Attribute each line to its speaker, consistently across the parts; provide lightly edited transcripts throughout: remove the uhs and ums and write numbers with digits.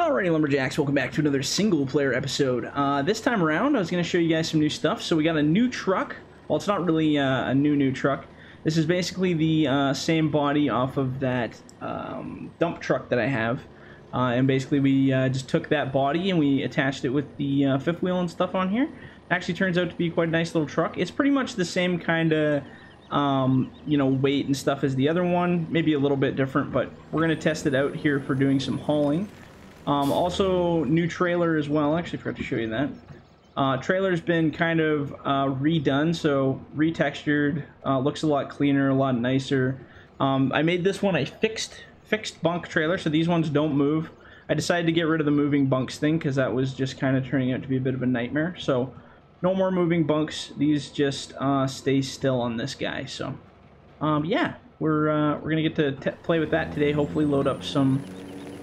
Speaker 1: Alrighty, Lumberjacks, welcome back to another single-player episode. This time around, I was going to show you guys some new stuff. So we got a new truck. Well, it's not really a new truck. This is basically the same body off of that dump truck that I have. And basically, we just took that body and we attached it with the fifth wheel and stuff on here. Actually turns out to be quite a nice little truck. It's pretty much the same kind of weight and stuff as the other one, maybe a little bit different, but we're going to test it out here for doing some hauling. Also, new trailer as well. Actually, I forgot to show you that. Trailer's been kind of redone, so retextured. Looks a lot cleaner, a lot nicer. I made this one a fixed bunk trailer, so these ones don't move. I decided to get rid of the moving bunks thing because that was just kind of turning out to be a bit of a nightmare. So no more moving bunks. These just stay still on this guy. So yeah, we're gonna get to play with that today. Hopefully, load up some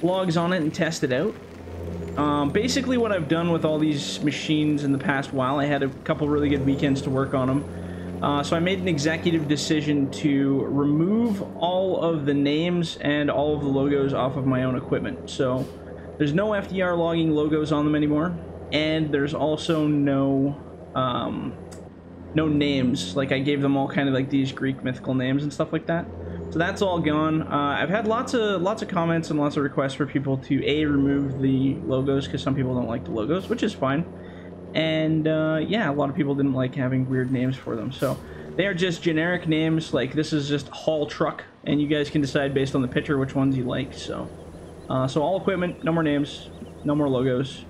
Speaker 1: logs on it and test it out. Basically, what I've done with all these machines in the past while, I had a couple really good weekends to work on them. So I made an executive decision to remove all of the names and all of the logos off of my own equipment. So there's no FDR Logging logos on them anymore, and there's also no names. Like, I gave them all kind of like these Greek mythical names and stuff like that. So that's all gone. I've had lots of comments and lots of requests for people to remove the logos because some people don't like the logos, which is fine. And yeah, a lot of people didn't like having weird names for them. So they are just generic names. Like, this is just haul truck, and you guys can decide based on the picture which ones you like. So so all equipment, no more names, no more logos.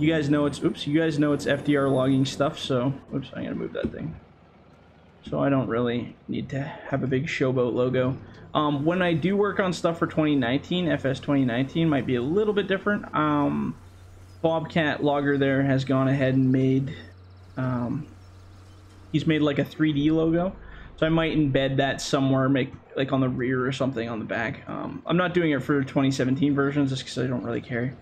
Speaker 1: You guys know it's FDR Logging stuff. So oops, I'm gonna move that thing. So I don't really need to have a big showboat logo. When I do work on stuff for 2019, FS 2019 might be a little bit different. Bobcat Logger there has gone ahead and made, he's made like a 3D logo. So I might embed that somewhere, make like on the rear or something on the back. I'm not doing it for 2017 versions just because I don't really care.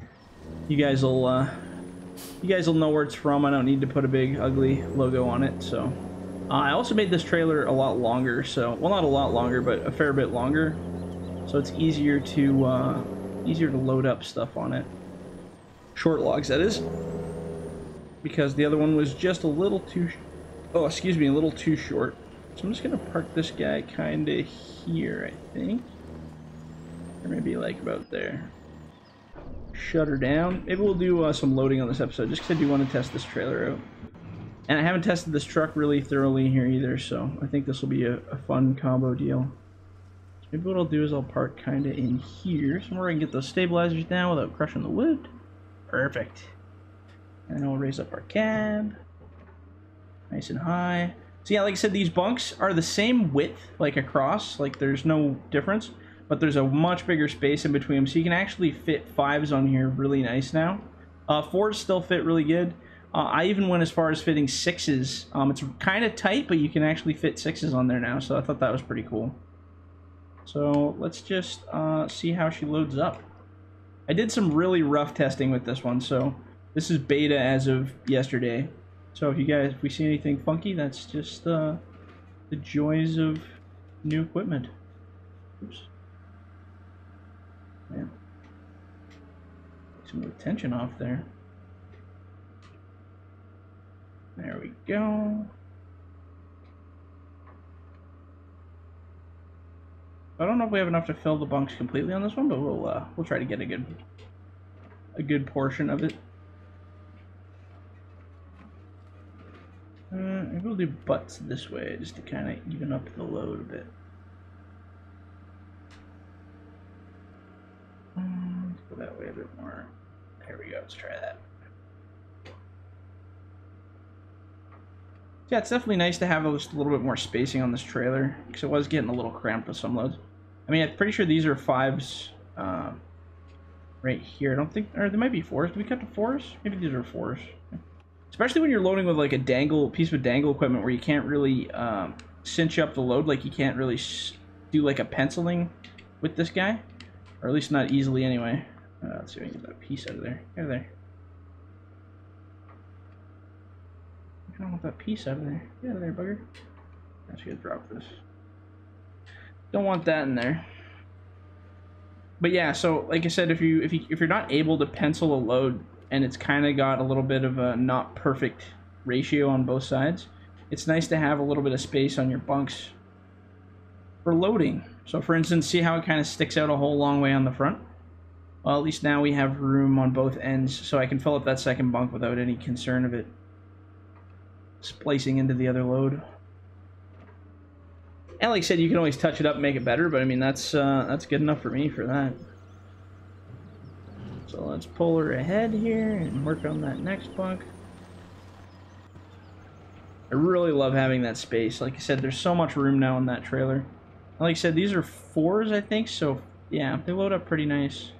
Speaker 1: You guys will know where it's from. I don't need to put a big ugly logo on it. So I also made this trailer a lot longer, so, well, not a lot longer, but a fair bit longer, so it's easier to load up stuff on it. Short logs, that is, because the other one was just a little too, a little too short. So I'm just gonna park this guy kind of here, I think, or maybe like about there. Shut her down. Maybe we'll do some loading on this episode, just because I do want to test this trailer out. And I haven't tested this truck really thoroughly here either, so I think this will be a fun combo deal. So maybe what I'll do is I'll park kind of in here, somewhere I can get those stabilizers down without crushing the wood. Perfect. And then we'll raise up our cab. Nice and high. So yeah, like I said, these bunks are the same width, like across, like there's no difference, but there's a much bigger space in between them, so you can actually fit 5s on here really nice now. 4s still fit really good. I even went as far as fitting 6s. It's kind of tight, but you can actually fit 6s on there now, so I thought that was pretty cool. So let's just see how she loads up. I did some really rough testing with this one, so this is beta as of yesterday. So if we see anything funky, that's just the joys of new equipment. Oops. Man. Take some of the tension off there. There we go. I don't know if we have enough to fill the bunks completely on this one, but we'll try to get a good portion of it. Maybe we'll do butts this way just to kind of even up the load a bit. Let's go that way a bit more. There we go. Let's try that. Yeah, it's definitely nice to have just a little bit more spacing on this trailer, because it was getting a little cramped with some loads. I mean, I'm pretty sure these are 5s right here. I don't think, or they might be 4s. Did we cut to 4s? Maybe these are 4s. Especially when you're loading with like a piece of dangle equipment where you can't really cinch up the load, like you can't really do like a penciling with this guy, or at least not easily anyway. Let's see if I can get that piece out of there. Out of there. I don't want that piece out of there. Get out of there, bugger. Actually, gotta drop this. Don't want that in there. But yeah, so like I said, if you're not able to pencil a load and it's kind of got a little bit of a not perfect ratio on both sides, it's nice to have a little bit of space on your bunks for loading. So for instance, see how it kind of sticks out a whole long way on the front? Well, at least now we have room on both ends, so I can fill up that second bunk without any concern of it splicing into the other load. And like I said, you can always touch it up and make it better, but I mean, that's good enough for me for that. So let's pull her ahead here and work on that next bunk. I really love having that space. Like I said, there's so much room now in that trailer. And like I said, these are 4s, I think, so yeah, they load up pretty nice.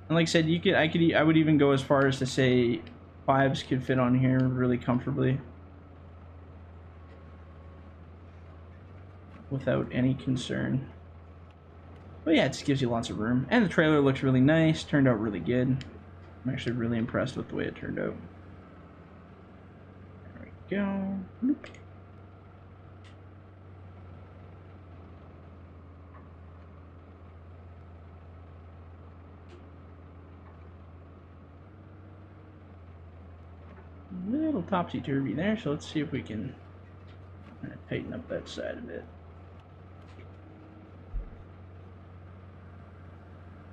Speaker 1: And like I said, I would even go as far as to say 5s could fit on here really comfortably without any concern. But yeah, it just gives you lots of room. And the trailer looks really nice, turned out really good. I'm actually really impressed with the way it turned out. There we go. Bloop. Little topsy-turvy there, so let's see if we can tighten up that side a bit.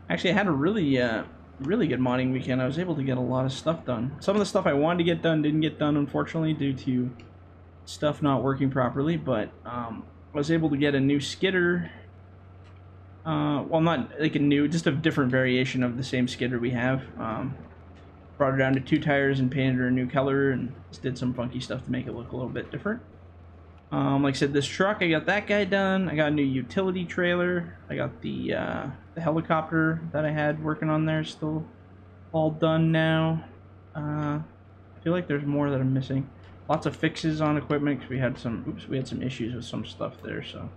Speaker 1: Actually, I had a really good modding weekend. I was able to get a lot of stuff done. Some of the stuff I wanted to get done didn't get done, unfortunately, due to stuff not working properly, but I was able to get a new skidder. Well, not like a new, just a different variation of the same skidder we have. Brought her down to 2 tires and painted her a new color and just did some funky stuff to make it look a little bit different. Like I said, this truck, I got that guy done. I got a new utility trailer. I got the helicopter that I had working on there still all done now. I feel like there's more that I'm missing. Lots of fixes on equipment because we had some issues with some stuff there, so.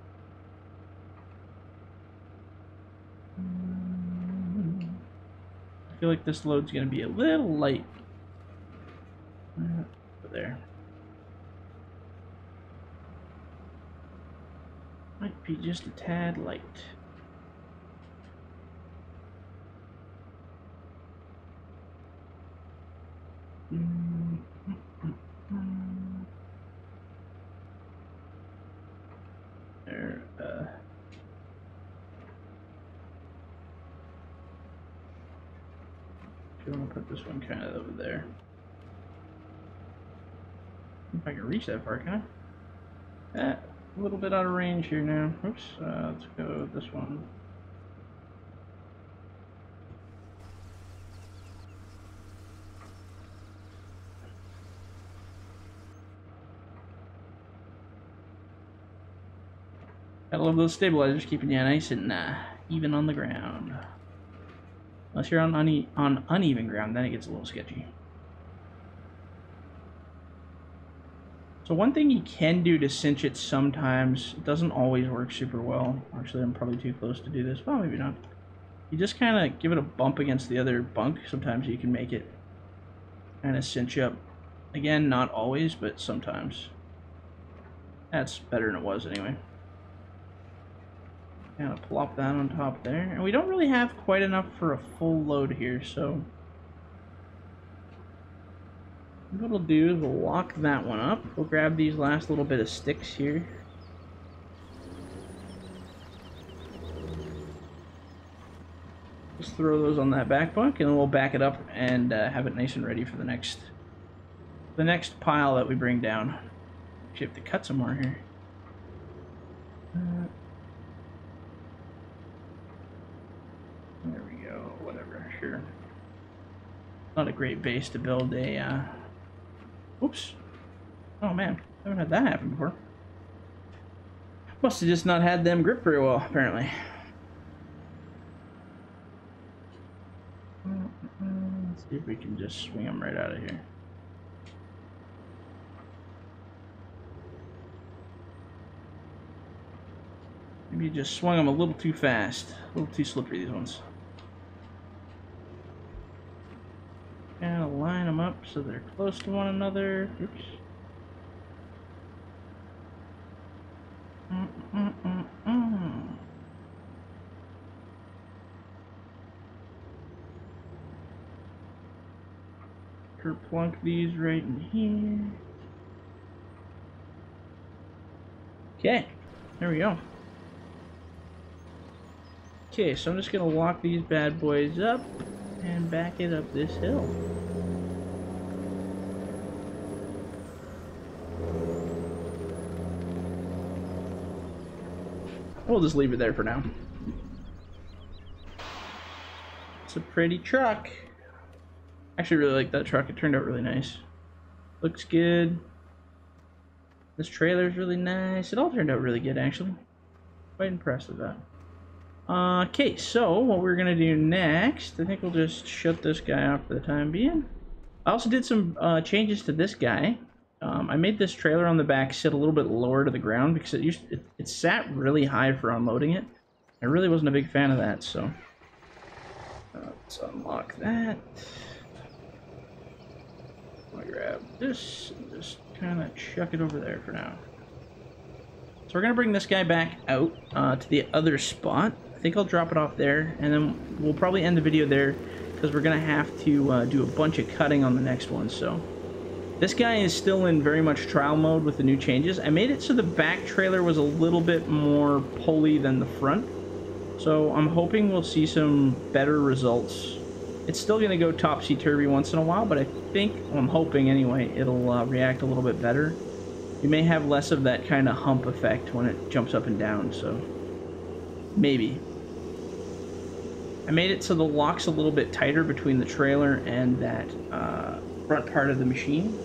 Speaker 1: I feel like this load's going to be a little light. There. Might be just a tad light. There, if you want to put this one kind of over there. If I can reach that far, can I? A little bit out of range here now. Oops, let's go with this one. Gotta love those stabilizers, keeping you nice and even on the ground. Unless you're on uneven ground, then it gets a little sketchy. So one thing you can do to cinch it sometimes, it doesn't always work super well. Actually, I'm probably too close to do this. Well, maybe not. You just kind of give it a bump against the other bunk. Sometimes you can make it kind of cinch up. Again, not always, but sometimes. That's better than it was anyway. Kind of plop that on top there. And we don't really have quite enough for a full load here, so what we'll do is we'll lock that one up. We'll grab these last little bit of sticks here. Just throw those on that back bunk, and then we'll back it up and have it nice and ready for the next pile that we bring down. Actually have to cut some more here. There we go. Whatever. Sure. Not a great base to build a. Oops. Oh man, I haven't had that happen before. Must have just not had them grip very well, apparently. Let's see if we can just swing them right out of here. Maybe you just swung them a little too fast. A little too slippery, these ones. Kind of line them up so they're close to one another. Oops. plunk these right in here. Okay, there we go. Okay, so I'm just gonna lock these bad boys up and back it up this hill. We'll just leave it there for now. It's a pretty truck. I actually really like that truck. It turned out really nice. Looks good. This trailer's really nice. It all turned out really good, actually. Quite impressed with that. Okay, so what we're gonna do next, I think we'll just shut this guy off for the time being. I also did some changes to this guy. I made this trailer on the back sit a little bit lower to the ground because it sat really high for unloading it. I really wasn't a big fan of that, so let's unlock that. I'll grab this and just kind of chuck it over there for now. So we're gonna bring this guy back out to the other spot. I think I'll drop it off there, and then we'll probably end the video there because we're gonna have to do a bunch of cutting on the next one. So this guy is still in very much trial mode with the new changes. I made it so the back trailer was a little bit more pulley than the front, so I'm hoping we'll see some better results. It's still gonna go topsy-turvy once in a while, but I think, well, I'm hoping anyway, it'll react a little bit better. You may have less of that kind of hump effect when it jumps up and down, so maybe. I made it so the lock's a little bit tighter between the trailer and that front part of the machine.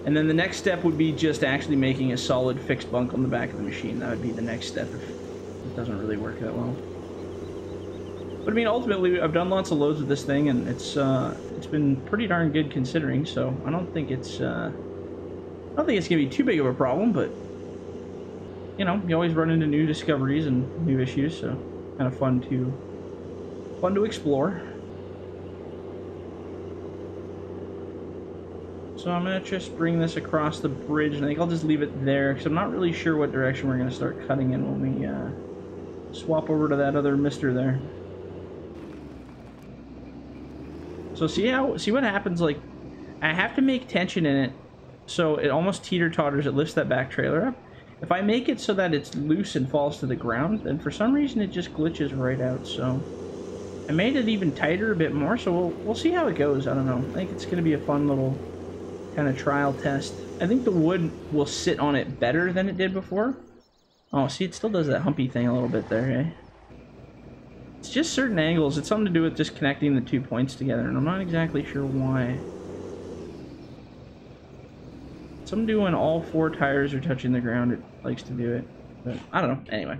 Speaker 1: And then the next step would be just actually making a solid fixed bunk on the back of the machine. That would be the next step if it doesn't really work that well. But I mean, ultimately, I've done lots of loads with this thing, and it's been pretty darn good considering. So I don't think it's gonna be too big of a problem. But you know, you always run into new discoveries and new issues, so kind of fun to explore. So I'm gonna just bring this across the bridge, and I think I'll just leave it there because I'm not really sure what direction we're gonna start cutting in when we swap over to that other mister there. So see what happens. Like, I have to make tension in it so it almost teeter-totters. It lifts that back trailer up. If I make it so that it's loose and falls to the ground, then for some reason it just glitches right out. So I made it even tighter a bit more, so we'll see how it goes. I don't know. I think it's going to be a fun little kind of trial test. I think the wood will sit on it better than it did before. Oh, see, it still does that humpy thing a little bit there, eh? It's just certain angles. It's something to do with just connecting the 2 points together, and I'm not exactly sure why. Something to do when all 4 tires are touching the ground. It likes to do it, but I don't know. Anyway,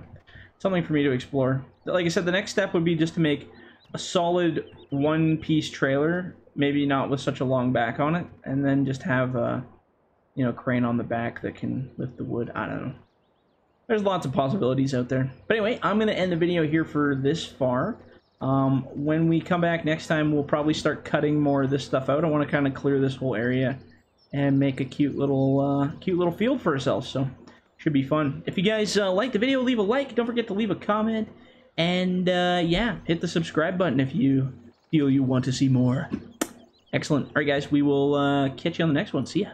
Speaker 1: something for me to explore. Like I said, the next step would be just to make a solid one-piece trailer, maybe not with such a long back on it, and then just have a, you know, crane on the back that can lift the wood. I don't know. There's lots of possibilities out there. But anyway, I'm going to end the video here for this far. When we come back next time, we'll probably start cutting more of this stuff out. I want to kind of clear this whole area and make a cute little field for ourselves. So should be fun. If you guys like the video, leave a like. Don't forget to leave a comment. And yeah, hit the subscribe button if you feel you want to see more. Excellent. All right, guys, we will catch you on the next one. See ya.